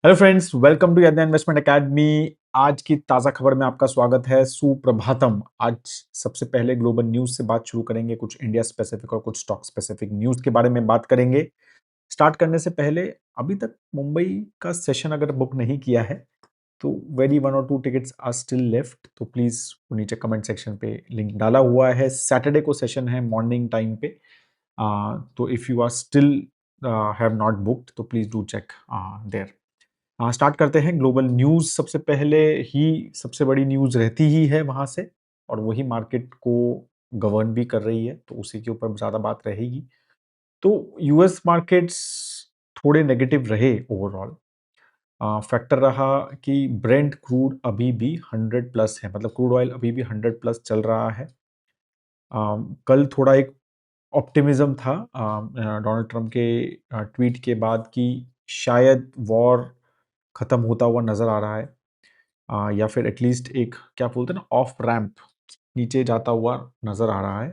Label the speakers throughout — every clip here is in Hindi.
Speaker 1: हेलो फ्रेंड्स, वेलकम टू यज्ञ इन्वेस्टमेंट एकेडमी। आज की ताज़ा खबर में आपका स्वागत है। सुप्रभातम। आज सबसे पहले ग्लोबल न्यूज़ से बात शुरू करेंगे। कुछ इंडिया स्पेसिफिक और कुछ स्टॉक स्पेसिफिक न्यूज़ के बारे में बात करेंगे। स्टार्ट करने से पहले, अभी तक मुंबई का सेशन अगर बुक नहीं किया है तो वेरी 1 और 2 टिकट्स आर स्टिल लेफ्ट। तो प्लीज़ नीचे कमेंट सेक्शन पे लिंक डाला हुआ है। सैटरडे को सेशन है मॉर्निंग टाइम पे। तो if you are still have not booked तो प्लीज़ डू चेक देयर। हाँ, स्टार्ट करते हैं। ग्लोबल न्यूज़ सबसे पहले ही सबसे बड़ी न्यूज़ रहती ही है वहाँ से, और वही मार्केट को गवर्न भी कर रही है, तो उसी के ऊपर ज़्यादा बात रहेगी। तो यूएस मार्केट्स थोड़े नेगेटिव रहे ओवरऑल। फैक्टर रहा कि ब्रेंट क्रूड अभी भी 100 प्लस है, मतलब क्रूड ऑयल अभी भी 100 प्लस चल रहा है। कल थोड़ा एक ऑप्टिमिज्म था डोनाल्ड ट्रंप के ट्वीट के बाद कि शायद वॉर खत्म होता हुआ नजर आ रहा है, या फिर एटलीस्ट एक क्या बोलते हैं ना, ऑफ रैंप नीचे जाता हुआ नजर आ रहा है।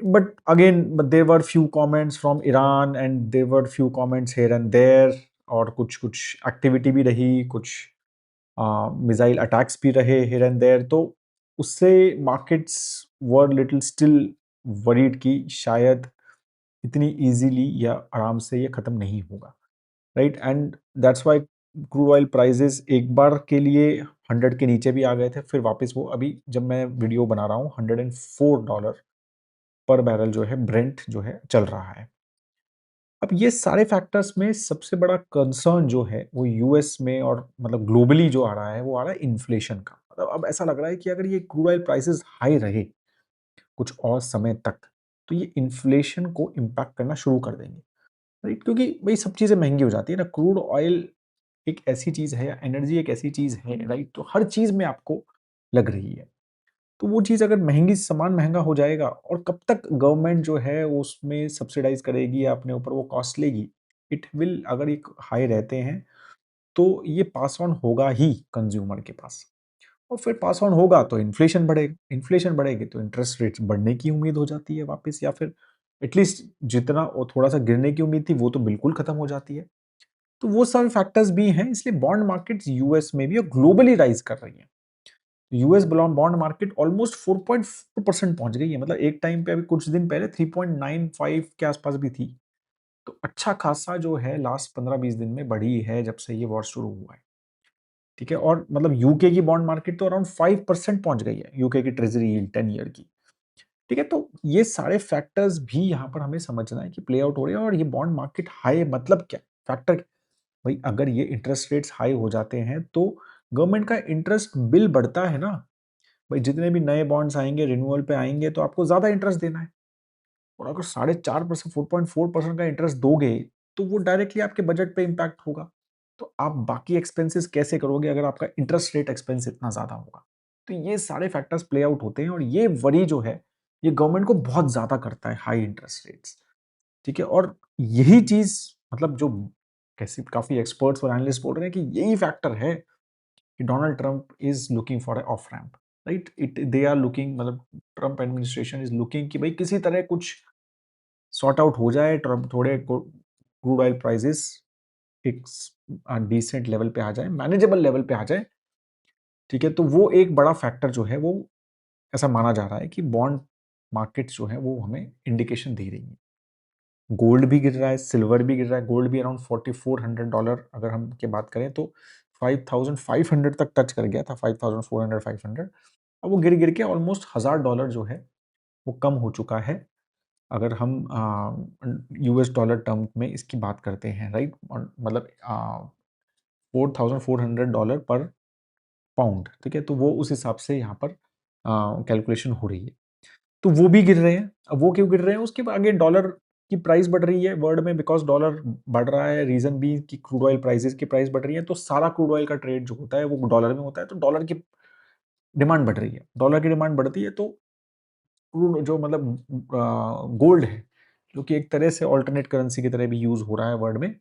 Speaker 1: But again there were few comments from Iran and there were few comments here and there, और कुछ कुछ एक्टिविटी भी रही, कुछ मिसाइल अटैक्स भी रहे हियर एंड देयर। तो उससे markets were little still worried कि शायद इतनी इजीली या आराम से ये खत्म नहीं होगा, right. And that's why crude oil prices एक बार के लिए 100 के नीचे भी आ गए थे, फिर वापस वो अभी जब मैं वीडियो बना रहा हूँ $104 पर बैरल जो है ब्रेंट जो है चल रहा है। अब ये सारे फैक्टर्स में सबसे बड़ा कंसर्न जो है वो यूएस में और मतलब ग्लोबली जो आ रहा है वो आ रहा है इन्फ्लेशन का। मतलब अब ऐसा लग रहा है कि अगर ये क्रूड ऑयल प्राइसेस हाई रहे कुछ और समय तक, तो ये इन्फ्लेशन को इम्पैक्ट करना शुरू कर देंगे, राइट। क्योंकि भाई सब चीज़ें महंगी हो जाती है ना। क्रूड ऑयल एक ऐसी चीज़ है, या एनर्जी एक ऐसी चीज़ है, राइट। तो हर चीज़ में आपको लग रही है। तो वो चीज़ अगर महंगी, सामान महंगा हो जाएगा, और कब तक गवर्नमेंट जो है वो उसमें सब्सिडाइज़ करेगी या अपने ऊपर वो कॉस्ट लेगी। इट विल, अगर एक हाई रहते हैं तो ये पास ऑन होगा ही कंज्यूमर के पास, और फिर पास ऑन होगा तो इन्फ्लेशन बढ़ेगा। इन्फ्लेशन बढ़ेगी तो इंटरेस्ट रेट्स बढ़ने की उम्मीद हो जाती है वापस, या फिर एटलीस्ट जितना वो थोड़ा सा गिरने की उम्मीद थी वो तो बिल्कुल खत्म हो जाती है। तो वो सारे फैक्टर्स भी हैं, इसलिए बॉन्ड मार्केट्स यूएस में भी और ग्लोबली राइज कर रही हैं। यूएस बॉन्ड मार्केट ऑलमोस्ट 4.4% पहुंच गई है। मतलब एक टाइम पे, अभी कुछ दिन पहले 3.95 के आसपास भी थी। तो अच्छा खासा जो है लास्ट 15-20 दिन में बढ़ी है जब से ये वॉर शुरू हुआ है, ठीक है। और मतलब यूके की बॉन्ड मार्केट तो अराउंड 5% पहुंच गई है, यूके की ट्रेजरी यील्ड 10 ईयर की, ठीक है। तो ये सारे फैक्टर्स भी यहाँ पर हमें समझना है कि प्ले आउट हो रहे हैं। और ये बॉन्ड मार्केट हाई मतलब क्या फैक्टर, भाई अगर ये इंटरेस्ट रेट्स हाई हो जाते हैं तो गवर्नमेंट का इंटरेस्ट बिल बढ़ता है ना। भाई जितने भी नए बॉन्ड्स आएंगे, रिन्यूअल पे आएंगे, तो आपको ज्यादा इंटरेस्ट देना है। और अगर 4.5%, 4.4% का इंटरेस्ट दोगे तो वो डायरेक्टली आपके बजट पे इम्पैक्ट होगा। तो आप बाकी एक्सपेंसेस कैसे करोगे अगर आपका इंटरेस्ट रेट एक्सपेंस इतना ज्यादा होगा। तो ये सारे फैक्टर्स प्ले आउट होते हैं, और ये वरी जो है ये गवर्नमेंट को बहुत ज्यादा करता है, हाई इंटरेस्ट रेट्स, ठीक है। और यही चीज, मतलब जो कैसे काफी एक्सपर्ट्स और एनालिस्ट बोल रहे हैं कि यही फैक्टर है कि Donald Trump is looking for a off ramp, right. It they are looking, मतलब ट्रंप एडमिनिस्ट्रेशन इज लुकिंग कि भाई किसी तरह कुछ सॉर्ट आउट हो जाए, ट्रंप थोड़े क्रूड ऑयल प्राइसेस एक डिसेंट लेवल पे आ जाए, मैनेजेबल लेवल पे आ जाए, ठीक है। तो वो एक बड़ा फैक्टर जो है वो ऐसा माना जा रहा है कि बॉन्ड मार्केट जो है वो हमें इंडिकेशन दे रही है। गोल्ड भी गिर रहा है, सिल्वर भी गिर रहा है। गोल्ड भी अराउंड $4,400 अगर हम की बात करें तो 5,500 तक टच कर गया था, 5,400, 500। अब वो गिर गिर के ऑलमोस्ट $1,000 जो है वो कम हो चुका है, अगर हम यूएस डॉलर टर्म में इसकी बात करते हैं, राइट। मतलब $4,400 पर पाउंड, ठीक है। तो वो उस हिसाब से यहाँ पर कैलकुलेशन हो रही है। तो वो भी गिर रहे हैं। अब वो क्यों गिर रहे हैं, उसके आगे डॉलर की प्राइस बढ़ रही है वर्ल्ड में, बिकॉज डॉलर बढ़ रहा है। रीजन भी कि क्रूड ऑयल प्राइसेस की प्राइस बढ़ रही है, तो सारा क्रूड ऑयल का ट्रेड जो होता है वो डॉलर में होता है, तो डॉलर की डिमांड बढ़ रही है। डॉलर की डिमांड बढ़ती है तो क्रूड जो मतलब गोल्ड है, जो कि एक तरह से ऑल्टरनेट करेंसी की तरह भी यूज हो रहा है वर्ल्ड में,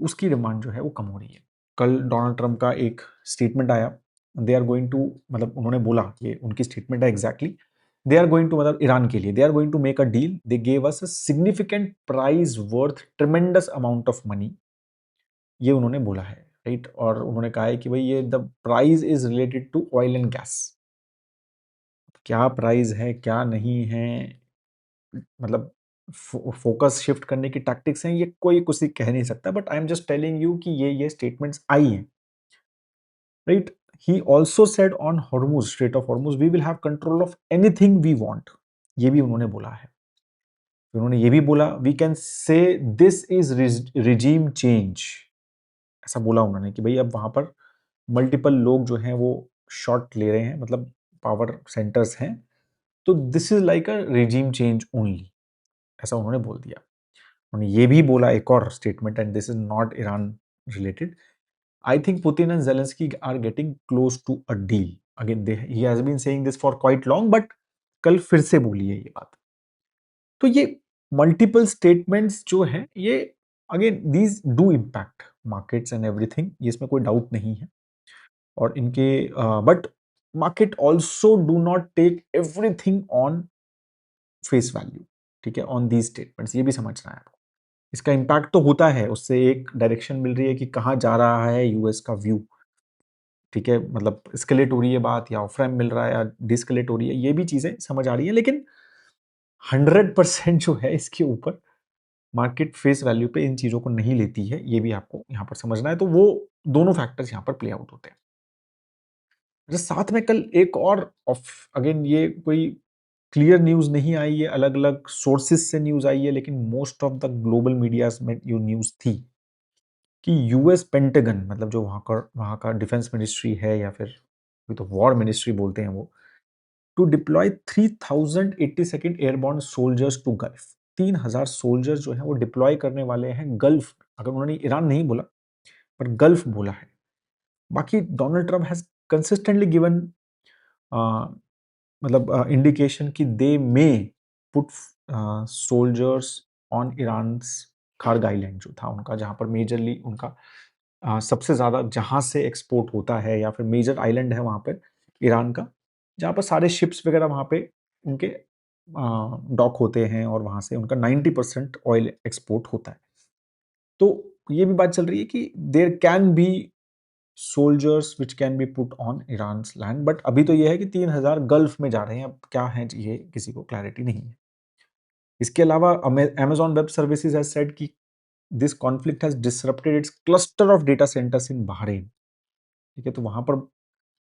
Speaker 1: उसकी डिमांड जो है वो कम हो रही है। कल डोनाल्ड ट्रंप का एक स्टेटमेंट आया। दे आर गोइंग टू, मतलब उन्होंने बोला, ये उनकी स्टेटमेंट है exactly, they are going to, मतलब ईरान के लिए they are going to make a deal, they gave us a significant price worth tremendous amount of money ये उन्होंने बोला है, राइट? और उन्होंने कहा है कि भाई ये the price is related to oil and gas. क्या प्राइस है, क्या नहीं है, मतलब फोकस शिफ्ट करने की टैक्टिक्स हैं, ये कोई कुछ कह नहीं सकता, but I am just telling you कि ये स्टेटमेंट्स आई हैं, right? He also said on Hormuz, strait of Hormuz, we will have control of anything we want. ये भी उन्होंने बोला है। उन्होंने ये भी बोला, we can say this is regime change. ऐसा बोला उन्होंने कि भाई अब वहां पर मल्टीपल लोग जो हैं वो शॉट ले रहे हैं, मतलब पावर सेंटर्स हैं, तो this is like a regime change only, ऐसा उन्होंने बोल दिया। उन्होंने ये भी बोला एक और statement, and this is not Iran related, I think Putin and Zelensky are getting close to a deal. Again he has been saying this for quite long, but कल फिर से बोली है ये बात। तो ये मल्टीपल स्टेटमेंट्स जो हैं ये, again these do impact markets and everything, ये इसमें कोई डाउट नहीं है। और इनके but market also do not take everything on face value, ठीक है, ऑन दीज स्टेटमेंट्स, ये भी समझना है आपको। इसका इम्पैक्ट तो होता है, उससे एक डायरेक्शन मिल रही है कि कहाँ जा रहा है यूएस का व्यू, ठीक है, मतलब एस्केलेट हो रही है बात, या ऑफ रैम्प मिल रहा है, या डिस्केलेट हो रही है, ये भी चीजें समझ आ रही है। लेकिन 100% जो है इसके ऊपर मार्केट फेस वैल्यू पे इन चीजों को नहीं लेती है, ये भी आपको यहाँ पर समझना है। तो वो दोनों फैक्टर्स यहाँ पर प्ले आउट होते हैं। अच्छा, साथ में कल एक और ऑफ, अगेन ये कोई क्लियर न्यूज नहीं आई है, अलग अलग सोर्सेस से न्यूज आई है, लेकिन most of the global medias में ये न्यूज थी कि यूएस पेंटागन, मतलब जो वहाँ का डिफेंस मिनिस्ट्री है, या फिर अभी तो वॉर मिनिस्ट्री बोलते हैं वो, to deploy 3082nd airborne soldiers to Gulf. 3000 soldiers जो है वो डिप्लॉय करने वाले हैं गल्फ। अगर उन्होंने ईरान नहीं बोला, पर गल्फ बोला है। बाकी Donald Trump has consistently given मतलब इंडिकेशन कि they may put soldiers on Iran Kharg island, जो था उनका, जहां पर मेजरली उनका सबसे ज्यादा जहां से एक्सपोर्ट होता है, या फिर मेजर आइलैंड है वहां पे ईरान का, जहां पर सारे शिप्स वगैरह वहां पे उनके डॉक होते हैं, और वहां से उनका 90% ऑयल एक्सपोर्ट होता है। तो ये भी बात चल रही है कि there can be soldiers which can be put on Iran land, but अभी तो ये है कि 3000 गल्फ में जा रहे हैं, अब क्या है ये किसी को क्लैरिटी नहीं है। इसके अलावा Amazon web services has said कि this conflict has disrupted its cluster of data centres in Bahrain, ठीक है। तो वहां पर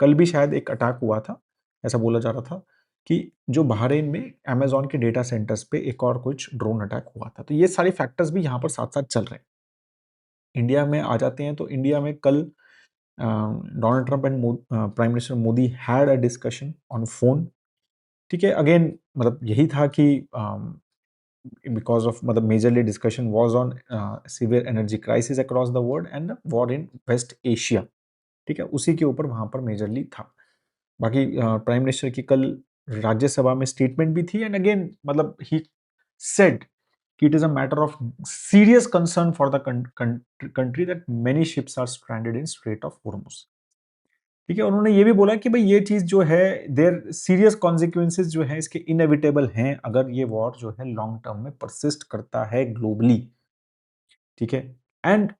Speaker 1: कल भी शायद एक अटैक हुआ था, ऐसा बोला जा रहा था कि जो बहरीन में अमेजॉन के डेटा सेंटर्स पे एक और कुछ ड्रोन अटैक हुआ था। तो ये सारे फैक्टर्स भी यहाँ पर साथ साथ चल रहे हैं। इंडिया में आ जाते हैं, तो इंडिया में कल Donald Trump and prime minister Modi had a discussion on phone, ठीक है। अगेन मतलब यही था कि बिकॉज ऑफ, मतलब majorly discussion was on severe energy crisis across the world and war in West Asia, ठीक है, उसी के ऊपर वहां पर मेजरली था। बाकी प्राइम मिनिस्टर की कल राज्यसभा में स्टेटमेंट भी थी, एंड अगेन मतलब ही सेड कि it is a matter of serious concern for the country that many ships are stranded in strait of Hormuz, ठीक है। उन्होंने ये भी बोला कि भाई ये चीज जो है, देयर सीरियस कॉन्सिक्वेंसेज जो है इसके इनएविटेबल हैं, अगर ये वॉर जो है लॉन्ग टर्म में परसिस्ट करता है ग्लोबली, ठीक है। And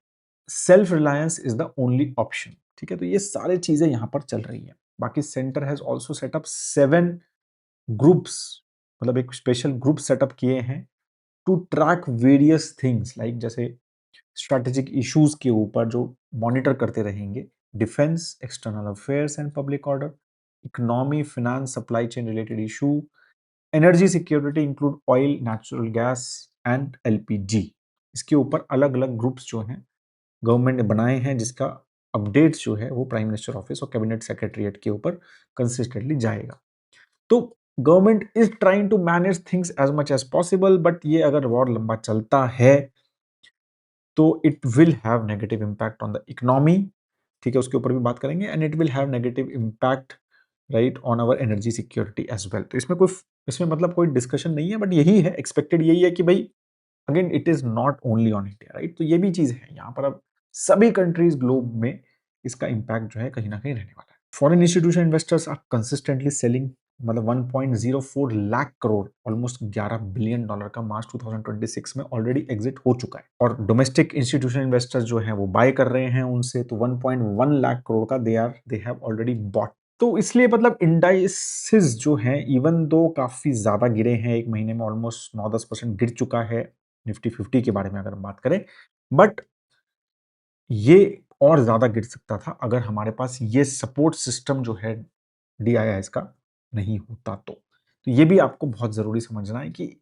Speaker 1: self reliance is the only option, ठीक है। तो ये सारी चीजें यहां पर चल रही हैं। बाकी centre has also set up 7 groups, मतलब एक स्पेशल ग्रुप सेटअप किए हैं to track various things, like जैसे स्ट्रेटेजिक इश्यूज के ऊपर जो मॉनिटर करते रहेंगे, defence, external affairs and public order, economy, finance, supply chain related issue, energy security include oil, natural gas and LPG. इसके ऊपर अलग अलग ग्रुप्स जो हैं गवर्नमेंट ने बनाए हैं, जिसका अपडेट्स जो है वो प्राइम मिनिस्टर ऑफिस और कैबिनेट सेक्रेटरीट के ऊपर कंसिस्टेंटली जाएगा। तो government is trying to manage things as much as possible, but ये अगर वॉर लंबा चलता है तो it will have negative impact on the economy, ठीक है, उसके ऊपर भी बात करेंगे, and it will have negative impact right on our energy security as well. तो इसमें मतलब कोई डिस्कशन नहीं है, बट यही है, एक्सपेक्टेड यही है कि भाई again it is not only on India, right. तो ये भी चीज है यहाँ पर, अब सभी कंट्रीज ग्लोब में इसका इम्पैक्ट जो है कहीं ना कहीं रहने वाला है। Foreign institution investors are consistently selling मतलब 1.04 लाख करोड़, ऑलमोस्ट $11 बिलियन का मार्च 2026 में ऑलरेडी एग्जिट हो चुका है। और डोमेस्टिक इंस्टीट्यूशनल इन्वेस्टर्स जो हैं वो बाय कर रहे हैं उनसे, तो 1.1 लाख करोड़ का दे हैव ऑलरेडी बॉट। तो इसलिए मतलब इंडाइसिस जो हैं, इवन दो काफी ज्यादा गिरे हैं, एक महीने में ऑलमोस्ट 9-10% गिर चुका है निफ्टी 50 के बारे में अगर हम बात करें, बट ये और ज्यादा गिर सकता था अगर हमारे पास ये सपोर्ट सिस्टम जो है DIIs का नहीं होता तो ये भी आपको बहुत जरूरी समझना है कि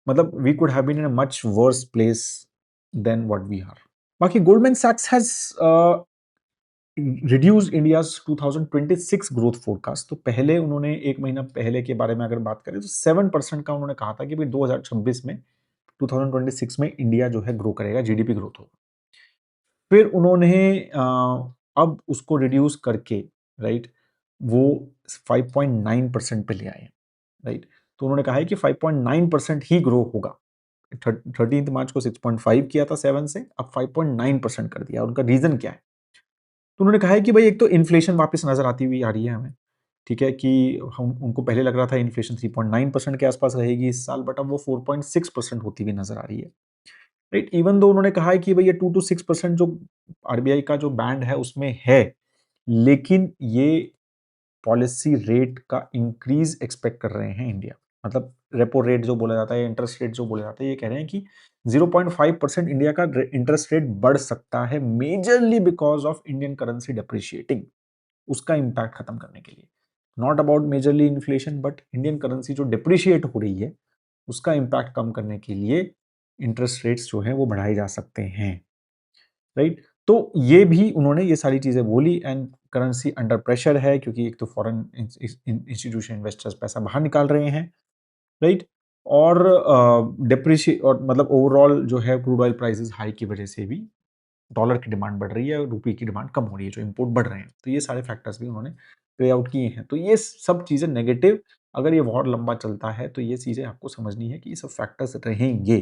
Speaker 1: मतलब we could have been in a much worse place than what we are. बाकी गोल्डमैन सैक्स has reduce India's 2026 growth forecast. तो पहले उन्होंने एक महीना पहले के बारे में अगर बात करें तो 7% का उन्होंने कहा था कि भाई 2026 में 2026 में इंडिया जो है ग्रो करेगा, जीडीपी ग्रोथ होगा। फिर उन्होंने अब उसको रिड्यूस करके, राइट, वो 5.9% पे ले आए, राइट। तो उन्होंने कहा है कि 5.9% ही ग्रो होगा। 13 मार्च को 6.5 किया था 7 से, अब 5.9% कर दिया। उनका रीजन क्या है? तो उन्होंने कहा है कि भाई एक तो इन्फ्लेशन वापस नजर आती हुई आ रही है हमें, ठीक है, कि हम उनको पहले लग रहा था इन्फ्लेशन 3.9% के आसपास रहेगी इस साल, बट अब वो 4.6% होती हुई नजर आ रही है, राइट। इवन दो उन्होंने कहा है कि भाई ये 2 to 6% जो आरबीआई का जो बैंड है उसमें है, लेकिन ये पॉलिसी रेट का इंक्रीज एक्सपेक्ट कर रहे हैं इंडिया। मतलब रेपो रेट जो बोला जाता है, इंटरेस्ट रेट जो बोला जाता है, ये कह रहे हैं कि 0.5% इंडिया का इंटरेस्ट रेट बढ़ सकता है, majorly because of Indian currency depreciating. उसका इंपैक्ट खत्म करने के लिए, not about majorly inflation, but Indian currency जो डिप्रिशिएट हो रही है उसका इंपैक्ट कम करने के लिए इंटरेस्ट रेट्स जो है वो बढ़ाए जा सकते हैं, राइट। तो ये भी उन्होंने ये सारी चीजें बोली। एंड करेंसी अंडर प्रेशर है क्योंकि एक तो फॉरेन इंस्टीट्यूशन इन्वेस्टर्स पैसा बाहर निकाल रहे हैं, राइट। और डिप्रिशिएट और मतलब ओवरऑल जो है क्रूड ऑयल प्राइसेस हाई की वजह से भी डॉलर की डिमांड बढ़ रही है और रुपये की डिमांड कम हो रही है, जो इंपोर्ट बढ़ रहे हैं। तो ये सारे फैक्टर्स भी उन्होंने प्ले आउट किए हैं। तो ये सब चीजें नेगेटिव, अगर ये वॉर लंबा चलता है तो ये चीजें आपको समझनी है कि ये सब फैक्टर्स रहेंगे,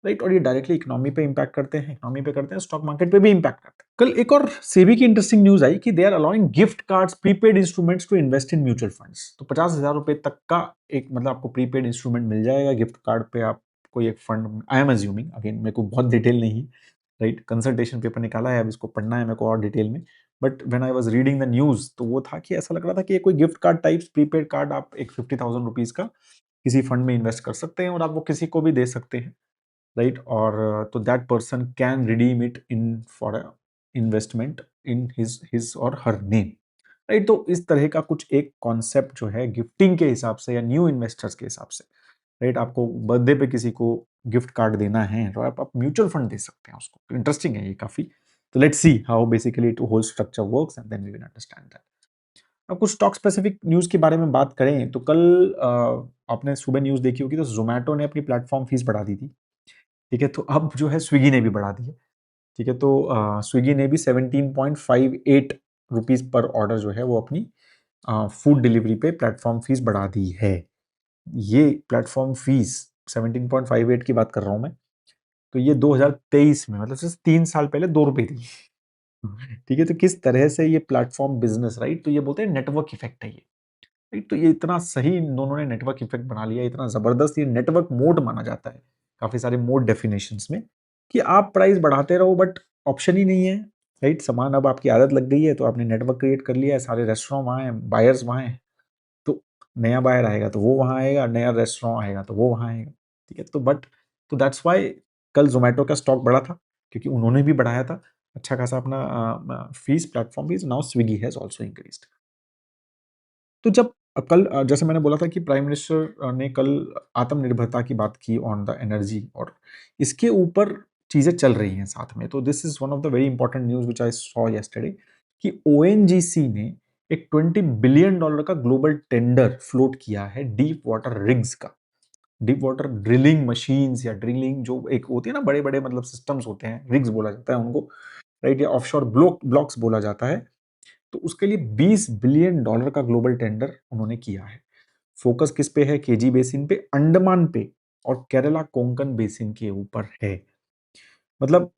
Speaker 1: राइट। और ये डायरेक्टली इकोनॉमी पे इंपैक्ट करते हैं, इकोनॉमी पे करते हैं, स्टॉक मार्केट पे भी इंपैक्ट करते हैं। कल एक और सेबी की इंटरेस्टिंग न्यूज आई कि they are allowing gift cards, prepaid instruments to invest in mutual funds. तो 50,000 रुपए तक का एक मतलब आपको प्रीपेड इंस्ट्रूमेंट मिल जाएगा गिफ्ट कार्ड पे। आप कोई एक fund, I am assuming, again मेरे को बहुत डिटेल नहीं, राइट, कंसल्टेशन पेपर निकाला है, अब इसको पढ़ना है मेरे को और डिटेल में। But when I was reading the news तो वो था कि ऐसा लग रहा था कि ये कोई gift card types prepaid card, आप एक 50,000 रुपीज का किसी फंड में इन्वेस्ट कर सकते हैं और आप वो किसी को भी दे सकते हैं, राइट। और तो that person can redeem it in for investment in his और हर नेम, राइट। तो इस तरह का कुछ एक कॉन्सेप्ट जो है गिफ्टिंग के हिसाब से या न्यू इन्वेस्टर्स के हिसाब से, राइट, आपको बर्थडे पे किसी को गिफ्ट कार्ड देना है तो आप म्यूचुअल फंड दे सकते हैं उसको। इंटरेस्टिंग है ये काफी। तो let's see how basically it whole structure works and then we will understand that. अब कुछ स्टॉक स्पेसिफिक न्यूज के बारे में बात करें तो कल आपने सुबह न्यूज देखी होगी तो जोमेटो ने अपनी प्लेटफॉर्म फीस बढ़ा दी थी, ठीक है। तो अब जो है स्विगी ने भी बढ़ा दी है, ठीक है। तो स्विगी ने भी 17.58 पर ऑर्डर जो है वो अपनी फूड डिलीवरी पे प्लेटफॉर्म फीस बढ़ा दी है। ये प्लेटफॉर्म फीस 17.58 की बात कर रहा हूं मैं, तो ये 2023 में मतलब सिर्फ 3 साल पहले 2 रुपए थी, ठीक है। तो किस तरह से ये प्लेटफॉर्म बिजनेस, राइट, तो ये बोलते हैं नेटवर्क इफेक्ट है ये, राइट। तो ये इतना सही इन दोनों ने नेटवर्क इफेक्ट बना लिया, इतना जबरदस्त ये नेटवर्क मोड माना जाता है काफी सारे मोड डेफिनेशंस में, कि आप प्राइस बढ़ाते रहो बट ऑप्शन ही नहीं है, राइट। सामान अब आपकी आदत लग गई है तो आपने नेटवर्क क्रिएट कर लिया है, सारे रेस्टोरेंट वहाँ हैं, बायर्स वहाँ हैं, तो नया बायर आएगा तो वो वहाँ आएगा, नया रेस्टोरेंट आएगा तो वो वहाँ आएगा, ठीक है। तो दैट्स वाई कल जोमेटो का स्टॉक बढ़ा था, क्योंकि उन्होंने भी बढ़ाया था अच्छा खासा अपना fees, platform fees. Now Swiggy has also increased. तो जब कल जैसे मैंने बोला था कि प्राइम मिनिस्टर ने कल आत्मनिर्भरता की बात की ऑन द एनर्जी, और इसके ऊपर चीजें चल रही हैं साथ में। तो this is one of the very important news which I saw yesterday कि ओएनजीसी ने एक $20 बिलियन का ग्लोबल टेंडर फ्लोट किया है डीप वाटर रिग्स का। डीप वाटर ड्रिलिंग मशीन्स या ड्रिलिंग जो एक होती है ना, बड़े बड़े मतलब सिस्टम्स होते हैं, रिग्स बोला जाता है उनको, राइट, या ऑफशोर ब्लॉक्स बोला जाता है। तो उसके लिए $20 बिलियन का ग्लोबल टेंडर उन्होंने किया है। फोकस किस पे है? केजी बेसिन पे, अंडमान पे और केरला कोंकण बेसिन के ऊपर है। मतलब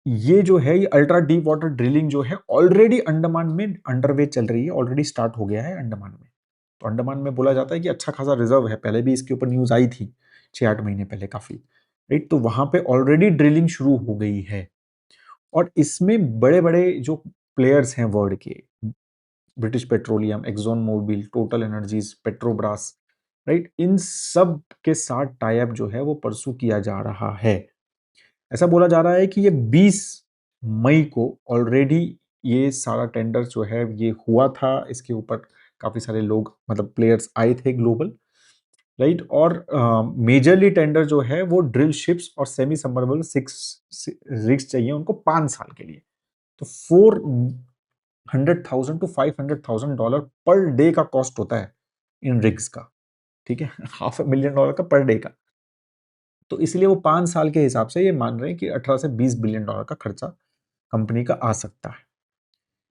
Speaker 1: ये जो है, ये अल्ट्रा डीप वाटर ड्रिलिंग जो है ऑलरेडी अंडमान में अंडरवे चल रही है, ऑलरेडी स्टार्ट हो गया है अंडमान में, तो अंडमान में बोला जाता है कि अच्छा खासा रिजर्व है, पहले भी इसके ऊपर न्यूज़ आई थी 6-8 महीने पहले काफ़ी, राइट? तो वहाँ पे ऑलरेडी ड्रिलिंग शुरू हो गई है और इसमें बड़े-बड़े जो प्लेयर्स हैं वर्ल्ड के, British Petroleum, Exxon Mobil, TotalEnergies, Petrobras, right? इन सब के साथ टाई अप जो है वो परसू किया जा रहा है। ऐसा बोला जा रहा है कि ये 20 मई को ऑलरेडी ये सारा टेंडर जो है ये हुआ था, इसके ऊपर काफ़ी सारे लोग मतलब प्लेयर्स आए थे ग्लोबल, राइट? और मेजरली टेंडर जो है वो ड्रिल शिप्स और सेमी सबमर्सिबल 6 रिग्स चाहिए उनको 5 साल के लिए। तो 400,000 टू $500,000 पर डे का कॉस्ट होता है इन रिग्स का, ठीक है? $500,000 का पर डे का। तो इसलिए वो 5 साल के हिसाब से ये मान रहे हैं कि 18 से $20 बिलियन का खर्चा कंपनी का आ सकता है,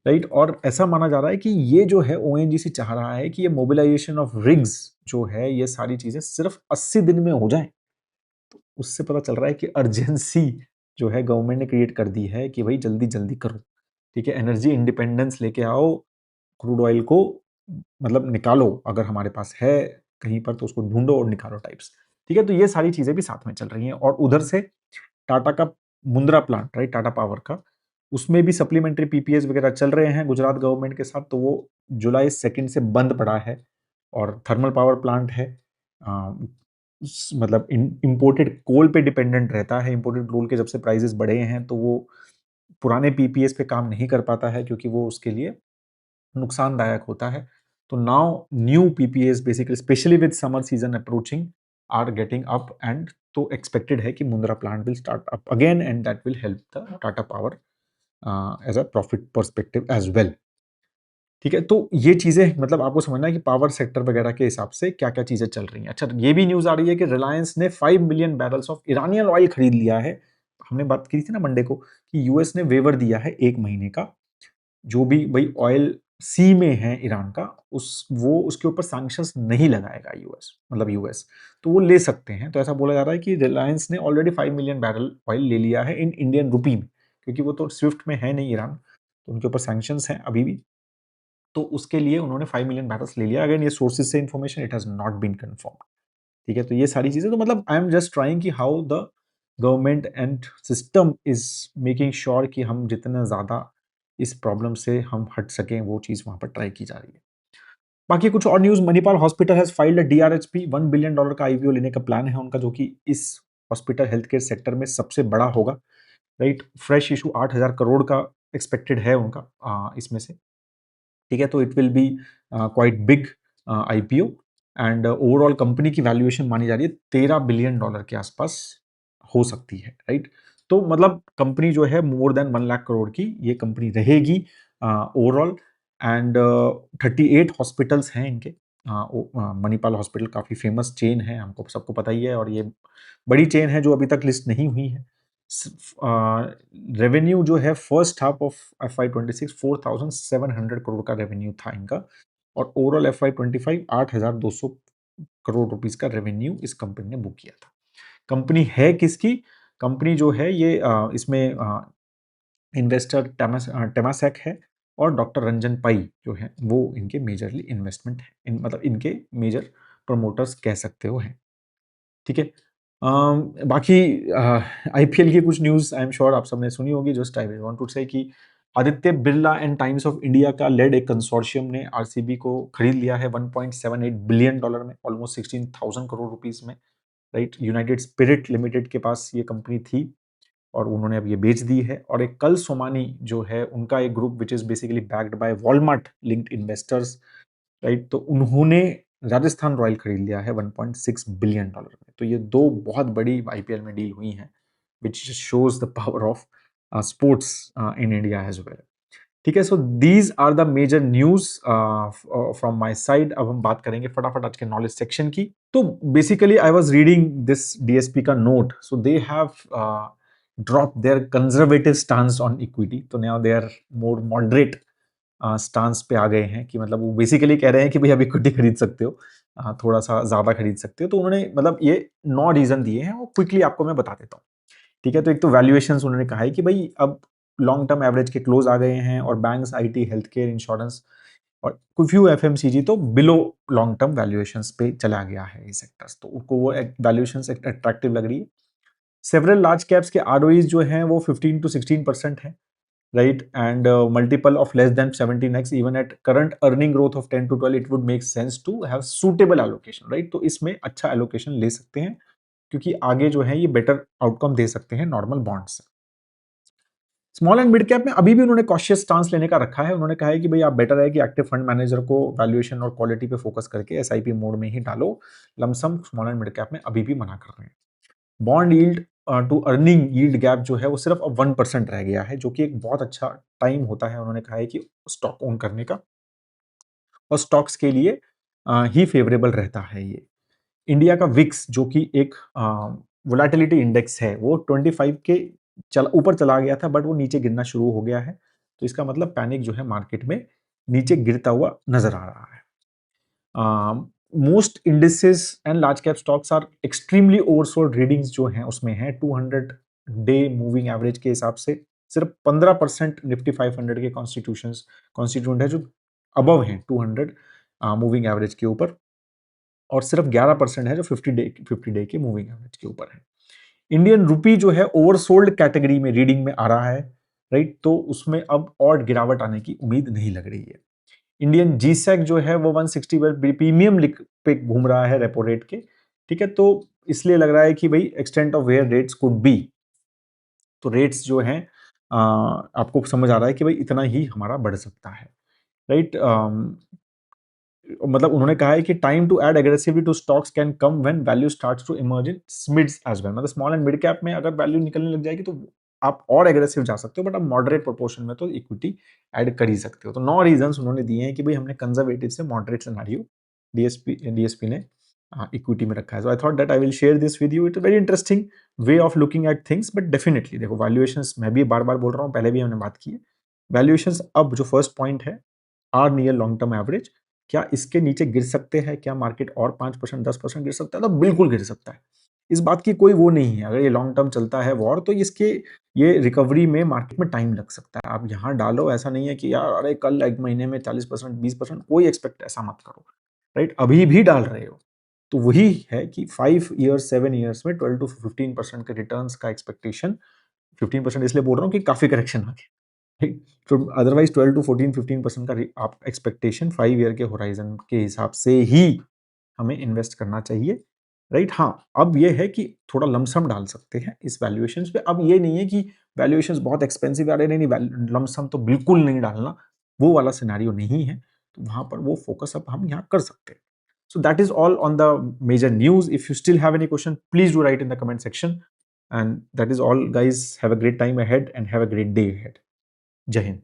Speaker 1: राइट? और ऐसा माना जा रहा है कि ये जो है ओएनजीसी चाह रहा है कि ये मोबिलाइजेशन ऑफ रिग्स जो है ये सारी चीजें सिर्फ 80 दिन में हो जाए। तो उससे पता चल रहा है कि अर्जेंसी जो है गवर्नमेंट ने क्रिएट कर दी है कि भाई जल्दी जल्दी करो, ठीक है? एनर्जी इंडिपेंडेंस लेके आओ, क्रूड ऑयल को मतलब निकालो, अगर हमारे पास है कहीं पर तो उसको ढूंढो और निकालो टाइप्स, ठीक है? तो ये सारी चीजें भी साथ में चल रही हैं और उधर से टाटा का Mundra plant, right, Tata power का, उसमें भी सप्लीमेंट्री पीपीएस वगैरह चल रहे हैं गुजरात गवर्नमेंट के साथ, तो वो जुलाई 2 से बंद पड़ा है। और थर्मल पावर प्लांट है, मतलब इंपोर्टेड कोल पे डिपेंडेंट रहता है, इंपोर्टेड कोल के जब से प्राइसेस बढ़े हैं तो वो पुराने पीपीएस पे काम नहीं कर पाता है क्योंकि वो उसके लिए नुकसानदायक होता है। तो now new PPS basically specially with summer season approaching are getting up and तो एक्सपेक्टेड है कि Mundra plant will start up again and that will help the Tata power as a profit perspective as well, ठीक है? तो ये चीजें मतलब आपको समझना है कि पावर सेक्टर वगैरह के हिसाब से क्या क्या चीजें चल रही हैं। अच्छा, ये भी न्यूज आ रही है कि रिलायंस ने 5 million barrels of Iranian oil खरीद लिया है। हमने बात की थी ना मंडे को कि यूएस ने वेवर दिया है 1 महीने का, जो भी भाई ऑयल सी में है ईरान का, उस वो उसके ऊपर सैंक्शंस नहीं लगाएगा यूएस, मतलब यूएस, तो वो ले सकते हैं। तो ऐसा बोला जा रहा है कि रिलायंस ने ऑलरेडी 5 मिलियन बैरल ऑयल ले लिया है इन इंडियन रुपी में, क्योंकि वो तो स्विफ्ट में है नहीं ईरान, तो उनके ऊपर सैंक्शंस हैं अभी भी। तो उसके लिए उन्होंने 5 मिलियन बैरल्स ले लिया। अगेन ये सोर्सेज से information, it has not been confirmed, ठीक है? तो ये सारी चीजें तो मतलब आई एम जस्ट ट्राइंग कि how the government and system is making sure कि हम जितना ज्यादा इस प्रॉब्लम से हम हट सकें, वो चीज वहां पर ट्राई की जा रही है। बाकी कुछ और news, Manipal hospital has filed a DRHP, $1 billion का आईपीओ लेने का प्लान है उनका, जो कि इस हॉस्पिटल हेल्थ केयर सेक्टर में सबसे बड़ा होगा, राइट? फ्रेश इशू 8,000 करोड़ का एक्सपेक्टेड है उनका इसमें से, ठीक है? तो it will be quite big IPO and overall company की वैल्यूएशन मानी जा रही है $13 बिलियन के आसपास हो सकती है, राइट? तो मतलब कंपनी जो है मोर देन 1 लाख करोड़ की ये कंपनी रहेगी ओवरऑल। एंड 38 हॉस्पिटल्स हैं इनके। मणिपाल हॉस्पिटल काफ़ी फेमस चेन है, हमको सबको पता ही है, और ये बड़ी चेन है जो अभी तक लिस्ट नहीं हुई है। रेवेन्यू जो है first half of FY26 4,700 crore का रेवेन्यू था इनका, और ओवरऑल FY25 8,200 करोड़ रुपीस का रेवेन्यू इस कंपनी ने बुक किया था। कंपनी है किसकी? कंपनी जो है ये इसमें इन्वेस्टर टेमासेक है, और डॉक्टर रंजन पाई जो है वो इनके मेजरली इन्वेस्टमेंट है, मतलब इनके मेजर प्रमोटर्स कह सकते हो हैं, ठीक है? बाकी आईपीएल की कुछ न्यूज़ आई एम श्योर आप सबने सुनी होगी। जस्ट आई वांट टू से कि Aditya Birla and times of India का लेड एक कंसोर्शियम ने आरसीबी को खरीद लिया है $1.78 बिलियन में, ऑलमोस्ट 16,000 करोड़ रुपीस में, राइट? यूनाइटेड स्पिरिट लिमिटेड के पास ये कंपनी थी और उन्होंने अब ये बेच दी है। और एक कल सोमानी जो है उनका एक group which is basically backed by Walmart linked investors, right? तो उन्होंने राजस्थान रॉयल खरीद लिया है $1.6 बिलियन में। तो ये दो बहुत बड़ी आईपीएल में डील हुई हैं, which shows the power of sports in India as well, ठीक है? So these are the major news from my side. अब हम बात करेंगे फटाफट आज के नॉलेज सेक्शन की। तो basically I was reading this DSP का note, so they have drop their conservative stance on equity, तो now they are more moderate stance पे आ गए हैं, कि मतलब वो बेसिकली कह रहे हैं कि भाई अब इक्विटी खरीद सकते हो, थोड़ा सा ज्यादा खरीद सकते हो। तो उन्होंने मतलब ये 9 रीजन दिए हैं, वो क्विकली आपको मैं बता देता हूँ, ठीक है? तो एक तो वैल्यूएशंस उन्होंने कहा है कि भाई अब लॉन्ग टर्म एवरेज के क्लोज आ गए हैं, और banks, IT, health care, insurance और कुछ फ्यू एफएमसीजी तो बिलो लॉन्ग टर्म वैल्यूएशंस पे चला गया है ये सेक्टर्स, तो उनको वो वैल्यूएशंस अट्रैक्टिव लग रही है। सेवरल लार्ज कैप्स के आरओईज जो हैं वो 15 to 16% है, right, and multiple of less than 17x even at current earning growth of 10 to 12 it would make sense to have suitable allocation, right. तो इसमें अच्छा एलोकेशन ले सकते हैं क्योंकि आगे जो है ये बेटर आउटकम दे सकते हैं नॉर्मल बॉन्ड से। स्मॉल एंड मिड कैप में अभी भी उन्होंने कॉशियस स्टांस लेने का रखा है। उन्होंने कहा है कि भाई आप बेटर है कि एक्टिव फंड मैनेजर को वैल्यूएशन और क्वालिटी पे फोकस करके एसआईपी मोड में ही डालो। Lumpsum small and mid cap में अभी भी मना कर रहे हैं। Bond yield to earning yield gap जो है वो सिर्फ अब 1% रह गया है, जो कि एक बहुत अच्छा टाइम होता है। उन्होंने कहा है कि स्टॉक ओन करने का, और स्टॉक्स के लिए ही फेवरेबल रहता है ये। इंडिया का विक्स जो कि एक वोलेटिलिटी इंडेक्स है वो 25 के ऊपर चला गया था, बट वो नीचे गिरना शुरू हो गया है। तो इसका मतलब पैनिक जो है मार्केट में नीचे गिरता हुआ नजर आ रहा है। Most indices and large cap stocks are extremely oversold, readings जो हैं उसमें है 200 डे मूविंग एवरेज के हिसाब से सिर्फ 15% निफ्टी 500 के कॉन्स्टिट्यूंट है जो अबव हैं 200 मूविंग एवरेज के ऊपर, और सिर्फ 11% है जो 50 डे के मूविंग एवरेज के ऊपर है। इंडियन रुपी जो है ओवरसोल्ड कैटेगरी में रीडिंग में आ रहा है, राइट, तो उसमें अब और गिरावट आने की उम्मीद नहीं लग रही है। इंडियन जीसेक जो है वो 160 प्रीमियम पे घूम रहा है रेपो रेट के, ठीक है, तो इसलिए लग रहा है कि भाई extent of where rates could be, तो रेट्स जो हैं आपको समझ आ रहा है कि भाई इतना ही हमारा बढ़ सकता है, राइट। मतलब उन्होंने कहा है कि time to add aggressively to stocks can come when value starts to emerge in mids as well. मतलब स्मॉल एंड मिड कैप में अगर वैल्यू निकलने लग जाएगी तो आप और एग्रेसिव जा सकते हो, बट आप मॉडरेट प्रोपोर्शन में तो इक्विटी ऐड कर ही सकते हो। तो 9 रीजंस उन्होंने दिए हैं कि भाई हमने कंजर्वेटिव से मॉडरेट सिनेरियो डीएसपी ने इक्विटी में रखा है। So I thought that I will share this with you. It very interesting way of looking at things, but definitely देखो वैल्यूएशंस मैं भी बार बार बोल रहा हूँ, पहले भी हमने बात की है, वैल्यूएशंस अब जो फर्स्ट पॉइंट है are near long term average. क्या इसके नीचे गिर सकते हैं? क्या मार्केट और 5% 10% गिर सकता है? तो बिल्कुल गिर सकता है, इस बात की कोई वो नहीं है। अगर ये लॉन्ग टर्म चलता है वॉर तो इसके ये रिकवरी में मार्केट में टाइम लग सकता है। आप यहाँ डालो, ऐसा नहीं है कि यार अरे कल एक महीने में 40% 20%, कोई एक्सपेक्ट ऐसा मत करो, राइट। अभी भी डाल रहे हो तो वही है कि 5 ईयर्स 7 ईयर्स में 12 to 15% के रिटर्न्स का एक्सपेक्टेशन। 15% इसलिए बोल रहा हूँ कि काफी करेक्शन आ गया, राइट। तो अदरवाइज 12 to 14 15% का आप एक्सपेक्टेशन 5 ईयर के होराइजन के हिसाब से ही हमें इन्वेस्ट करना चाहिए, राइट। हाँ, अब ये है कि थोड़ा लमसम डाल सकते हैं इस वैल्यूएशंस पे। अब ये नहीं है कि वैल्यूएशंस बहुत एक्सपेंसिव आ रहे, नहीं नहीं, लमसम तो बिल्कुल नहीं डालना, वो वाला सिनेरियो नहीं है। तो वहां पर वो फोकस अब हम यहाँ कर सकते हैं। So that is all on the major news. If you still have any question, please do write in the comment section. And that is all, guys. Have a great time ahead and have a great day ahead. Jai Hind.